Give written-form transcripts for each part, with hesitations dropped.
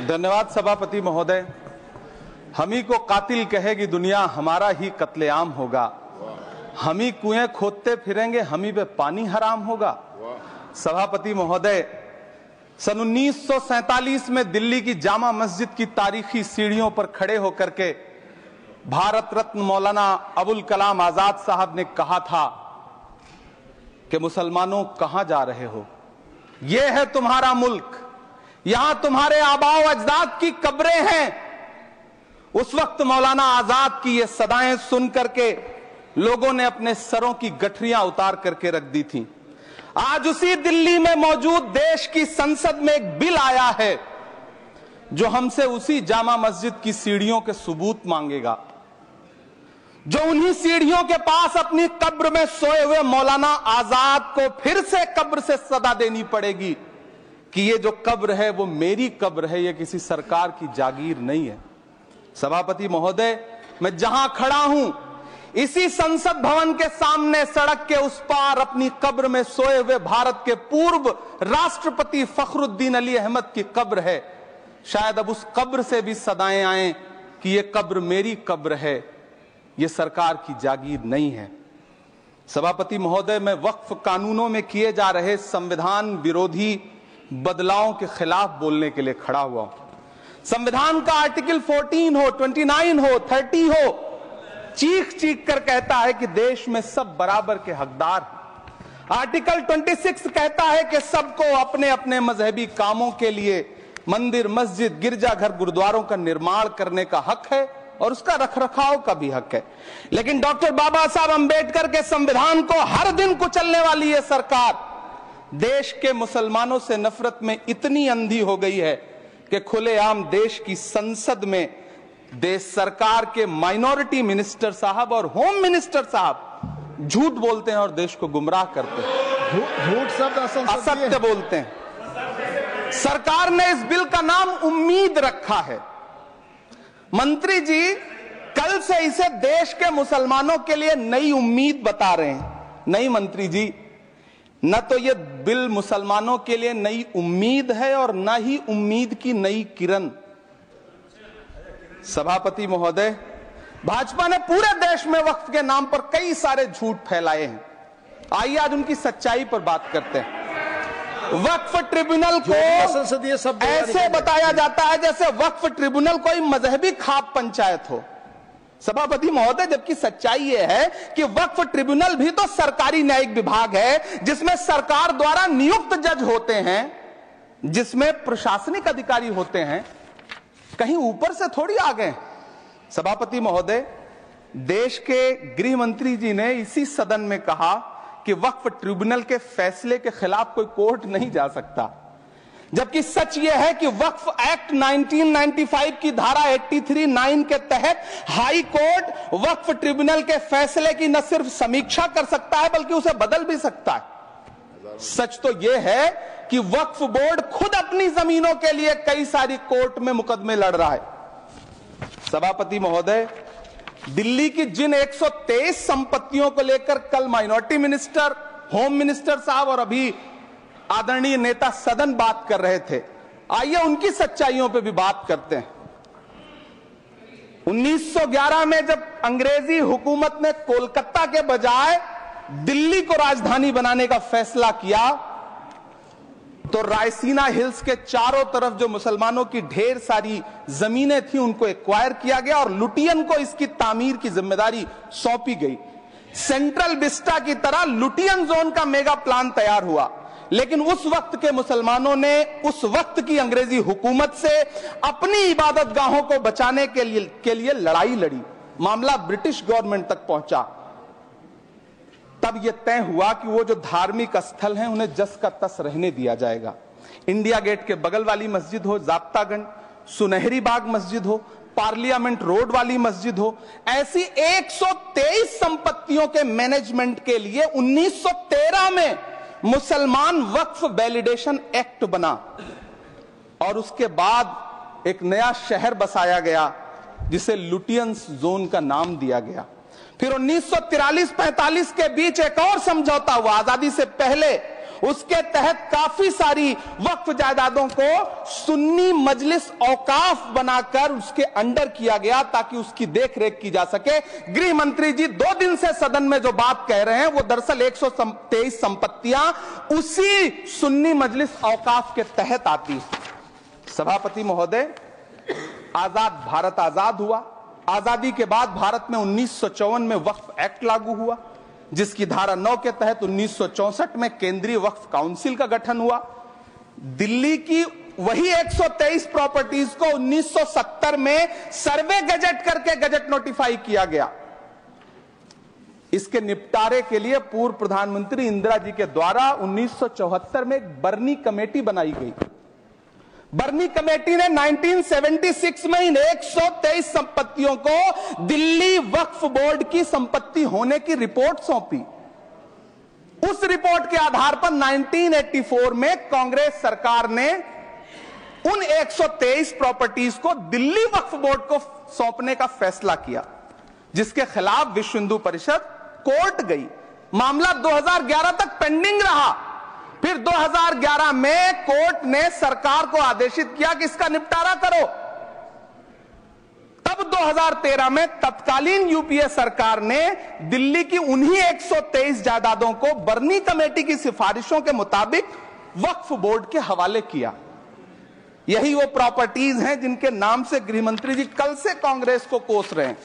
धन्यवाद सभापति महोदय। हम ही को कातिल कहेगी दुनिया, हमारा ही कत्लेआम होगा। हम ही कुएं खोदते फिरेंगे, हम ही पे पानी हराम होगा। सभापति महोदय, सन 1947 में दिल्ली की जामा मस्जिद की तारीखी सीढ़ियों पर खड़े होकर के भारत रत्न मौलाना अबुल कलाम आजाद साहब ने कहा था कि मुसलमानों कहां जा रहे हो, यह है तुम्हारा मुल्क, यहां तुम्हारे आबाओ अजदाद की कब्रें हैं। उस वक्त मौलाना आजाद की ये सदाएं सुन करके लोगों ने अपने सरों की गठरियां उतार करके रख दी थी। आज उसी दिल्ली में मौजूद देश की संसद में एक बिल आया है जो हमसे उसी जामा मस्जिद की सीढ़ियों के सबूत मांगेगा, जो उन्हीं सीढ़ियों के पास अपनी कब्र में सोए हुए मौलाना आजाद को फिर से कब्र से सदा देनी पड़ेगी कि ये जो कब्र है वो मेरी कब्र है, ये किसी सरकार की जागीर नहीं है। सभापति महोदय, मैं जहां खड़ा हूं इसी संसद भवन के सामने सड़क के उस पार अपनी कब्र में सोए हुए भारत के पूर्व राष्ट्रपति फखरुद्दीन अली अहमद की कब्र है। शायद अब उस कब्र से भी सदाएं आए कि ये कब्र मेरी कब्र है, ये सरकार की जागीर नहीं है। सभापति महोदय, मैं वक्फ कानूनों में किए जा रहे संविधान विरोधी बदलावों के खिलाफ बोलने के लिए खड़ा हुआ हूं। संविधान का आर्टिकल 14 हो, 29 हो, 30 हो, चीख चीख कर कहता है कि देश में सब बराबर के हकदार हैं। आर्टिकल 26 कहता है कि सबको अपने अपने मजहबी कामों के लिए मंदिर, मस्जिद, गिरजाघर, गुरुद्वारों का निर्माण करने का हक है और उसका रखरखाव का भी हक है। लेकिन डॉक्टर बाबा साहब अंबेडकर के संविधान को हर दिन कुचलने वाली ये सरकार देश के मुसलमानों से नफरत में इतनी अंधी हो गई है कि खुलेआम देश की संसद में देश सरकार के माइनॉरिटी मिनिस्टर साहब और होम मिनिस्टर साहब झूठ बोलते हैं और देश को गुमराह करते हैं। झूठ शब्द असत्य बोलते हैं। सरकार ने इस बिल का नाम उम्मीद रखा है। मंत्री जी कल से इसे देश के मुसलमानों के लिए नई उम्मीद बता रहे हैं। नहीं मंत्री जी, न तो ये बिल मुसलमानों के लिए नई उम्मीद है और न ही उम्मीद की नई किरण। सभापति महोदय, भाजपा ने पूरे देश में वक्फ के नाम पर कई सारे झूठ फैलाए हैं। आइए आज उनकी सच्चाई पर बात करते हैं। वक्फ ट्रिब्यूनल को ऐसे बताया जाता है जैसे वक्फ ट्रिब्यूनल कोई मजहबी खाप पंचायत हो। सभापति महोदय, जबकि सच्चाई यह है कि वक्फ ट्रिब्यूनल भी तो सरकारी न्यायिक विभाग है जिसमें सरकार द्वारा नियुक्त जज होते हैं, जिसमें प्रशासनिक अधिकारी होते हैं, कहीं ऊपर से थोड़ी आ गए। सभापति महोदय, देश के गृह मंत्री जी ने इसी सदन में कहा कि वक्फ ट्रिब्यूनल के फैसले के खिलाफ कोई कोर्ट नहीं जा सकता, जबकि सच यह है कि वक्फ एक्ट 1995 की धारा 83(9) के तहत हाई कोर्ट वक्फ ट्रिब्यूनल के फैसले की न सिर्फ समीक्षा कर सकता है बल्कि उसे बदल भी सकता है। सच तो यह है कि वक्फ बोर्ड खुद अपनी जमीनों के लिए कई सारी कोर्ट में मुकदमे लड़ रहा है। सभापति महोदय, दिल्ली की जिन 123 संपत्तियों को लेकर कल माइनॉरिटी मिनिस्टर, होम मिनिस्टर साहब और अभी आदरणीय नेता सदन बात कर रहे थे, आइए उनकी सच्चाइयों पे भी बात करते हैं। 1911 में जब अंग्रेजी हुकूमत ने कोलकाता के बजाय दिल्ली को राजधानी बनाने का फैसला किया तो रायसीना हिल्स के चारों तरफ जो मुसलमानों की ढेर सारी जमीनें थी उनको एक्वायर किया गया और लुटियन को इसकी तामीर की जिम्मेदारी सौंपी गई। सेंट्रल विस्टा की तरह लुटियन जोन का मेगा प्लान तैयार हुआ, लेकिन उस वक्त के मुसलमानों ने उस वक्त की अंग्रेजी हुकूमत से अपनी इबादत गाहों को बचाने के लिए लड़ाई लड़ी। मामला ब्रिटिश गवर्नमेंट तक पहुंचा। तब यह तय हुआ कि वो जो धार्मिक स्थल हैं उन्हें जस का तस रहने दिया जाएगा। इंडिया गेट के बगल वाली मस्जिद हो, जाप्तागंज, सुनहरी बाग मस्जिद हो, पार्लियामेंट रोड वाली मस्जिद हो, ऐसी 123 संपत्तियों के मैनेजमेंट के लिए 1913 में मुसलमान वक्फ वैलिडेशन एक्ट बना और उसके बाद एक नया शहर बसाया गया जिसे लुटियंस जोन का नाम दिया गया। फिर 1943-45 के बीच एक और समझौता हुआ। आजादी से पहले उसके तहत काफी सारी वक्फ जायदादों को सुन्नी मजलिस औकाफ बनाकर उसके अंडर किया गया ताकि उसकी देखरेख की जा सके। गृह मंत्री जी 2 दिन से सदन में जो बात कह रहे हैं वो दरअसल 123 संपत्तियां उसी सुन्नी मजलिस औकाफ के तहत आती है। सभापति महोदय, आजाद भारत आजाद हुआ। आजादी के बाद भारत में 1954 में वक्फ एक्ट लागू हुआ, जिसकी धारा 9 के तहत 1964 में केंद्रीय वक्फ काउंसिल का गठन हुआ। दिल्ली की वही 123 प्रॉपर्टीज को 1970 में सर्वे गजट करके गजट नोटिफाई किया गया। इसके निपटारे के लिए पूर्व प्रधानमंत्री इंदिरा जी के द्वारा 1974 में एक बर्नी कमेटी बनाई गई। बर्नी कमेटी ने 1976 में इन 123 संपत्तियों को दिल्ली वक्फ बोर्ड की संपत्ति होने की रिपोर्ट सौंपी। उस रिपोर्ट के आधार पर 1984 में कांग्रेस सरकार ने उन 123 प्रॉपर्टीज को दिल्ली वक्फ बोर्ड को सौंपने का फैसला किया, जिसके खिलाफ विश्व हिंदू परिषद कोर्ट गई। मामला 2011 तक पेंडिंग रहा। फिर 2011 में कोर्ट ने सरकार को आदेशित किया कि इसका निपटारा करो। तब 2013 में तत्कालीन यूपीए सरकार ने दिल्ली की उन्हीं 123 जायदादों को बर्नी कमेटी की सिफारिशों के मुताबिक वक्फ बोर्ड के हवाले किया। यही वो प्रॉपर्टीज हैं जिनके नाम से गृहमंत्री जी कल से कांग्रेस को कोस रहे हैं।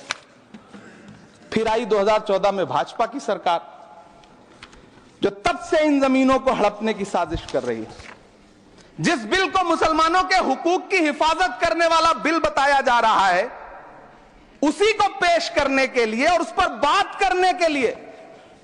फिर आई 2014 में भाजपा की सरकार, जो तब से इन जमीनों को हड़पने की साजिश कर रही है। जिस बिल को मुसलमानों के हुकूक की हिफाजत करने वाला बिल बताया जा रहा है, उसी को पेश करने के लिए और उस पर बात करने के लिए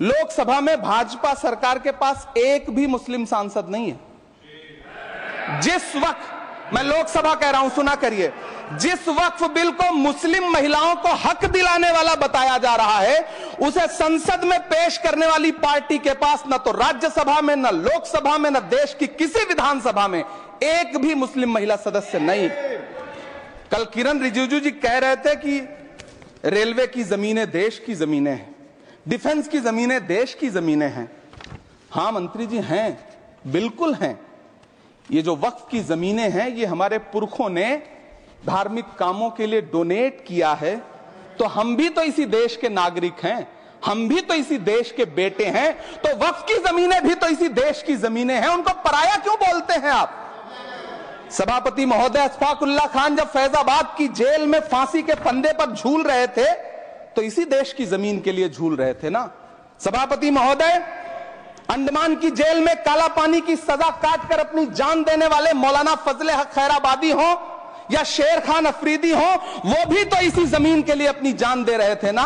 लोकसभा में भाजपा सरकार के पास एक भी मुस्लिम सांसद नहीं है। जिस वक्त, मैं लोकसभा कह रहा हूं, सुना करिए, जिस वक्फ बिल को मुस्लिम महिलाओं को हक दिलाने वाला बताया जा रहा है, उसे संसद में पेश करने वाली पार्टी के पास न तो राज्यसभा में, न लोकसभा में, न देश की किसी विधानसभा में एक भी मुस्लिम महिला सदस्य नहीं। कल किरण रिजिजू जी कह रहे थे कि रेलवे की जमीनें देश की जमीनें हैं, डिफेंस की जमीनें देश की जमीनें हैं। हां मंत्री जी, हैं, बिल्कुल हैं। ये जो वक्फ की जमीनें हैं, ये हमारे पुरखों ने धार्मिक कामों के लिए डोनेट किया है। तो हम भी तो इसी देश के नागरिक हैं, हम भी तो इसी देश के बेटे हैं। तो वक्फ की जमीनें भी तो इसी देश की जमीनें हैं, उनको पराया क्यों बोलते हैं आप? सभापति महोदय, अशफाकुल्लाह खान जब फैजाबाद की जेल में फांसी के फंदे पर झूल रहे थे, तो इसी देश की जमीन के लिए झूल रहे थे ना। सभापति महोदय, अंडमान की जेल में काला पानी की सजा काटकर अपनी जान देने वाले मौलाना फजले हक खैराबादी हो या शेर खान अफरीदी हो, वो भी तो इसी जमीन के लिए अपनी जान दे रहे थे ना।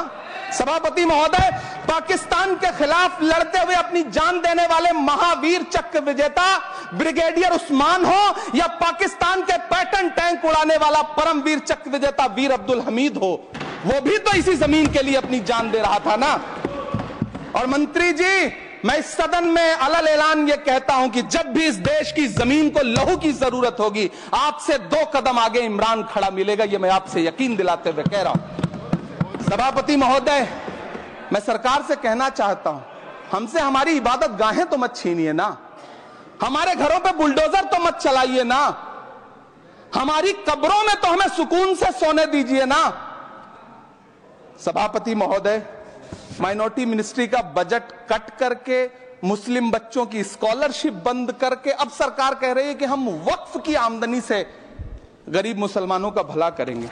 सभापति महोदय, पाकिस्तान के खिलाफ लड़ते हुए अपनी जान देने वाले महावीर चक्र विजेता ब्रिगेडियर उस्मान हो या पाकिस्तान के पैटर्न टैंक उड़ाने वाला परमवीर चक्र विजेता वीर अब्दुल हमीद हो, वो भी तो इसी जमीन के लिए अपनी जान दे रहा था ना। और मंत्री जी, मैं इस सदन में अलल ऐलान ये कहता हूं कि जब भी इस देश की जमीन को लहू की जरूरत होगी, आपसे 2 कदम आगे इमरान खड़ा मिलेगा। ये मैं आपसे यकीन दिलाते हुए कह रहा हूं। सभापति महोदय, मैं सरकार से कहना चाहता हूं, हमसे हमारी इबादत गाहें तो मत छीनिए ना, हमारे घरों पे बुलडोजर तो मत चलाइए ना, हमारी कब्रों में तो हमें सुकून से सोने दीजिए ना। सभापति महोदय, माइनॉरिटी मिनिस्ट्री का बजट कट करके, मुस्लिम बच्चों की स्कॉलरशिप बंद करके अब सरकार कह रही है कि हम वक्फ की आमदनी से गरीब मुसलमानों का भला करेंगे।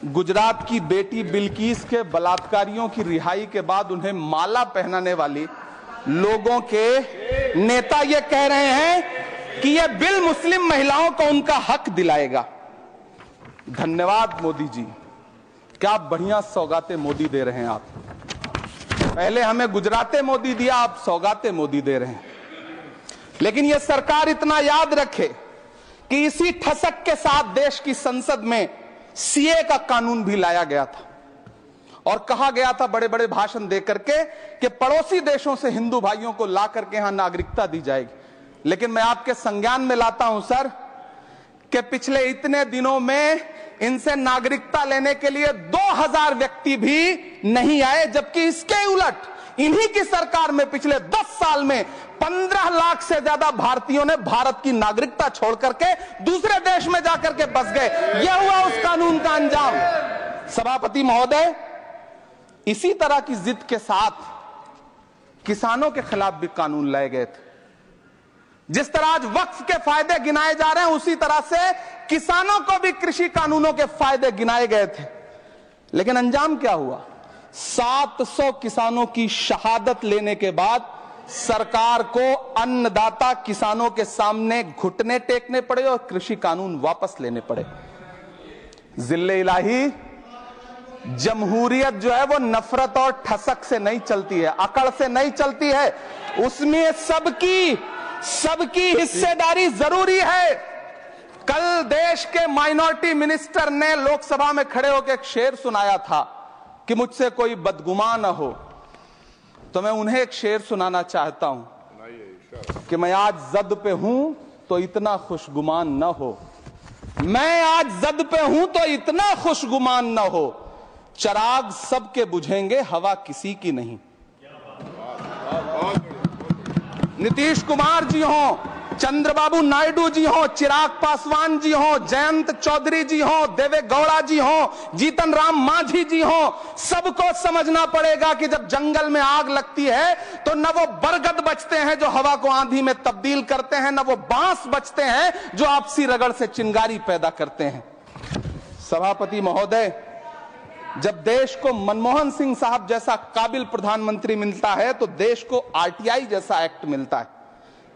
गुजरात की बेटी बिल्किस के बलात्कारियों की रिहाई के बाद उन्हें माला पहनाने वाली लोगों के नेता ये कह रहे हैं कि यह बिल मुस्लिम महिलाओं को उनका हक दिलाएगा। धन्यवाद मोदी जी, क्या बढ़िया सौगातें मोदी दे रहे हैं आप। पहले हमें गुजराते मोदी दिया, आप सौगाते मोदी दे रहे हैं। लेकिन यह सरकार इतना याद रखे कि इसी ठसक के साथ देश की संसद में सीए का कानून भी लाया गया था और कहा गया था बड़े बड़े भाषण देकर के कि पड़ोसी देशों से हिंदू भाइयों को ला करके यहां नागरिकता दी जाएगी। लेकिन मैं आपके संज्ञान में लाता हूं सर कि पिछले इतने दिनों में इनसे नागरिकता लेने के लिए 2000 व्यक्ति भी नहीं आए, जबकि इसके उलट इन्हीं की सरकार में पिछले 10 साल में 15 लाख से ज्यादा भारतीयों ने भारत की नागरिकता छोड़ करके दूसरे देश में जाकर के बस गए। यह हुआ उस कानून का अंजाम। सभापति महोदय, इसी तरह की जिद के साथ किसानों के खिलाफ भी कानून लाए गए थे। जिस तरह आज वक्फ के फायदे गिनाए जा रहे हैं, उसी तरह से किसानों को भी कृषि कानूनों के फायदे गिनाए गए थे। लेकिन अंजाम क्या हुआ? 700 किसानों की शहादत लेने के बाद सरकार को अन्नदाता किसानों के सामने घुटने टेकने पड़े और कृषि कानून वापस लेने पड़े। जिल्ले इलाही, जमहूरियत जो है वो नफरत और ठसक से नहीं चलती है, अकड़ से नहीं चलती है। उसमें सबकी हिस्सेदारी जरूरी है। कल देश के माइनॉरिटी मिनिस्टर ने लोकसभा में खड़े होकर एक शेर सुनाया था कि मुझसे कोई बदगुमान न हो। तो मैं उन्हें एक शेर सुनाना चाहता हूं कि मैं आज जद पे हूं तो इतना खुशगुमान न हो, मैं आज जद पे हूं तो इतना खुशगुमान न हो, चराग सबके बुझेंगे हवा किसी की नहीं। नीतीश कुमार जी हो, चंद्रबाबू नायडू जी हो, चिराग पासवान जी हो, जयंत चौधरी जी हो, देवे गौड़ा जी हो, जीतन राम मांझी जी हो, सबको समझना पड़ेगा कि जब जंगल में आग लगती है तो न वो बरगद बचते हैं जो हवा को आंधी में तब्दील करते हैं, न वो बांस बचते हैं जो आपसी रगड़ से चिंगारी पैदा करते हैं। सभापति महोदय, जब देश को मनमोहन सिंह साहब जैसा काबिल प्रधानमंत्री मिलता है तो देश को आरटीआई जैसा एक्ट मिलता है,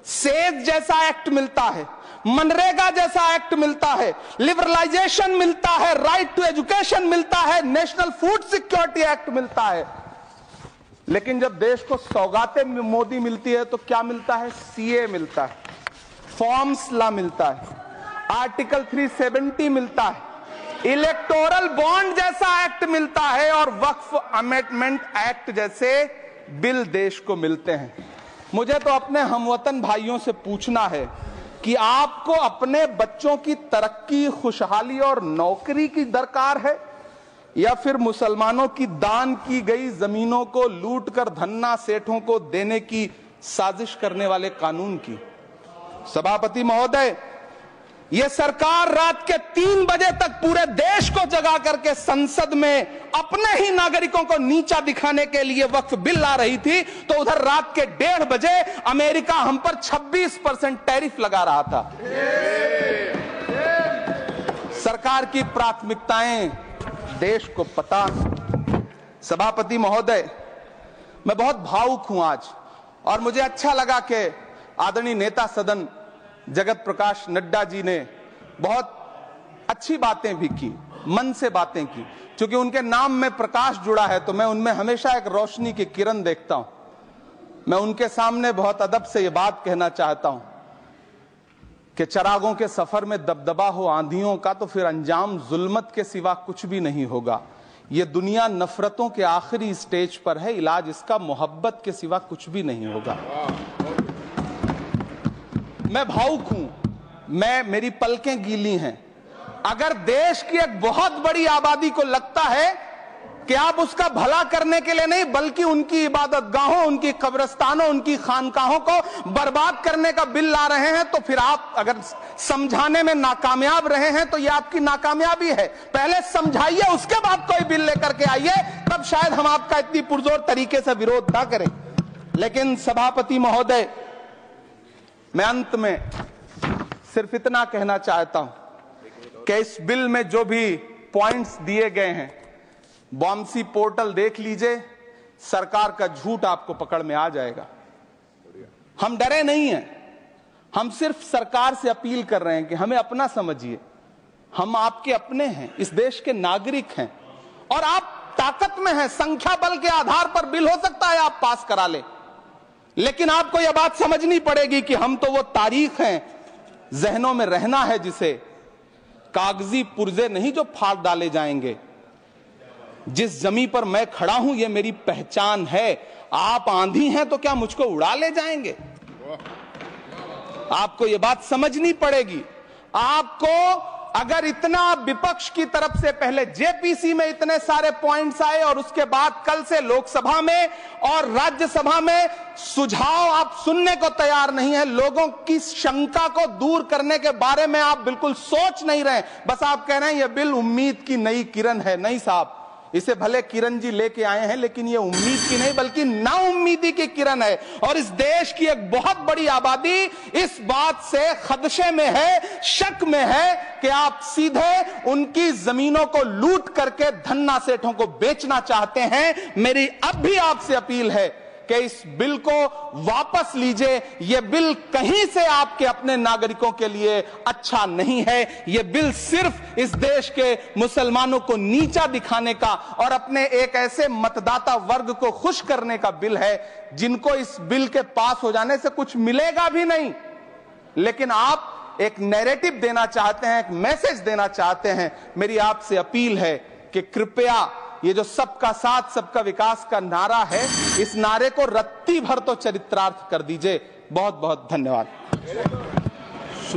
सेज जैसा एक्ट मिलता है, मनरेगा जैसा एक्ट मिलता है, लिबरलाइजेशन मिलता है, राइट टू एजुकेशन मिलता है, नेशनल फूड सिक्योरिटी एक्ट मिलता है। लेकिन जब देश को सौगातें मोदी मिलती है तो क्या मिलता है? सीए मिलता है, फॉर्म्स लॉ मिलता है, आर्टिकल 370 मिलता है, इलेक्टोरल बॉन्ड जैसा एक्ट मिलता है और वक्फ अमेंडमेंट एक्ट जैसे बिल देश को मिलते हैं। मुझे तो अपने हमवतन भाइयों से पूछना है कि आपको अपने बच्चों की तरक्की, खुशहाली और नौकरी की दरकार है या फिर मुसलमानों की दान की गई जमीनों को लूटकर धन्ना सेठों को देने की साजिश करने वाले कानून की? सभापति महोदय, यह सरकार रात के 3 बजे तक पूरे देश को जगा करके संसद में अपने ही नागरिकों को नीचा दिखाने के लिए वक्फ बिल ला रही थी, तो उधर रात के 1:30 बजे अमेरिका हम पर 26% टैरिफ लगा रहा था। सरकार की प्राथमिकताएं देश को पता। सभापति महोदय, मैं बहुत भावुक हूं आज, और मुझे अच्छा लगा कि आदरणीय नेता सदन जगत प्रकाश नड्डा जी ने बहुत अच्छी बातें भी की, मन से बातें की। क्योंकि उनके नाम में प्रकाश जुड़ा है तो मैं उनमें हमेशा एक रोशनी की किरण देखता हूं। मैं उनके सामने बहुत अदब से यह बात कहना चाहता हूं कि चरागों के सफर में दबदबा हो आंधियों का तो फिर अंजाम जुल्मत के सिवा कुछ भी नहीं होगा। यह दुनिया नफरतों के आखिरी स्टेज पर है, इलाज इसका मोहब्बत के सिवा कुछ भी नहीं होगा। मैं भावुक हूं, मेरी पलकें गीली हैं। अगर देश की एक बहुत बड़ी आबादी को लगता है कि आप उसका भला करने के लिए नहीं बल्कि उनकी इबादतगाहों, उनकी कब्रिस्तानों, उनकी खानकाहों को बर्बाद करने का बिल ला रहे हैं, तो फिर आप अगर समझाने में नाकामयाब रहे हैं तो यह आपकी नाकामयाबी है। पहले समझाइए, उसके बाद कोई बिल लेकर के आइए, तब शायद हम आपका इतनी पुरजोर तरीके से विरोध ना करें। लेकिन सभापति महोदय, मैं अंत में सिर्फ इतना कहना चाहता हूं कि इस बिल में जो भी पॉइंट्स दिए गए हैं, बॉम्सी पोर्टल देख लीजिए, सरकार का झूठ आपको पकड़ में आ जाएगा। हम डरे नहीं हैं, हम सिर्फ सरकार से अपील कर रहे हैं कि हमें अपना समझिए। हम आपके अपने हैं, इस देश के नागरिक हैं और आप ताकत में हैं। संख्या बल के आधार पर बिल हो सकता है आप पास करा ले, लेकिन आपको यह बात समझनी पड़ेगी कि हम तो वो तारीख हैं, जहनों में रहना है जिसे कागजी पुर्जे नहीं जो फाड़ डाले जाएंगे। जिस जमीन पर मैं खड़ा हूं यह मेरी पहचान है। आप आंधी हैं तो क्या मुझको उड़ा ले जाएंगे? आपको यह बात समझनी पड़ेगी। आपको अगर इतना विपक्ष की तरफ से पहले जेपीसी में इतने सारे पॉइंट्स आए और उसके बाद कल से लोकसभा में और राज्यसभा में सुझाव आप सुनने को तैयार नहीं है, लोगों की शंका को दूर करने के बारे में आप बिल्कुल सोच नहीं रहे, बस आप कह रहे हैं यह बिल उम्मीद की नई किरण है। नहीं साहब, इसे भले किरण जी लेके आए हैं, लेकिन ये उम्मीद की नहीं बल्कि नाउम्मीदी की किरण है। और इस देश की एक बहुत बड़ी आबादी इस बात से खदशे में है, शक में है कि आप सीधे उनकी जमीनों को लूट करके धन्ना सेठों को बेचना चाहते हैं। मेरी अब भी आपसे अपील है कि इस बिल को वापस लीजिए। यह बिल कहीं से आपके अपने नागरिकों के लिए अच्छा नहीं है। यह बिल सिर्फ इस देश के मुसलमानों को नीचा दिखाने का और अपने एक ऐसे मतदाता वर्ग को खुश करने का बिल है जिनको इस बिल के पास हो जाने से कुछ मिलेगा भी नहीं, लेकिन आप एक नैरेटिव देना चाहते हैं, एक मैसेज देना चाहते हैं। मेरी आपसे अपील है कि कृपया ये जो सबका साथ सबका विकास का नारा है, इस नारे को रत्ती भर तो चरित्रार्थ कर दीजिए। बहुत बहुत धन्यवाद।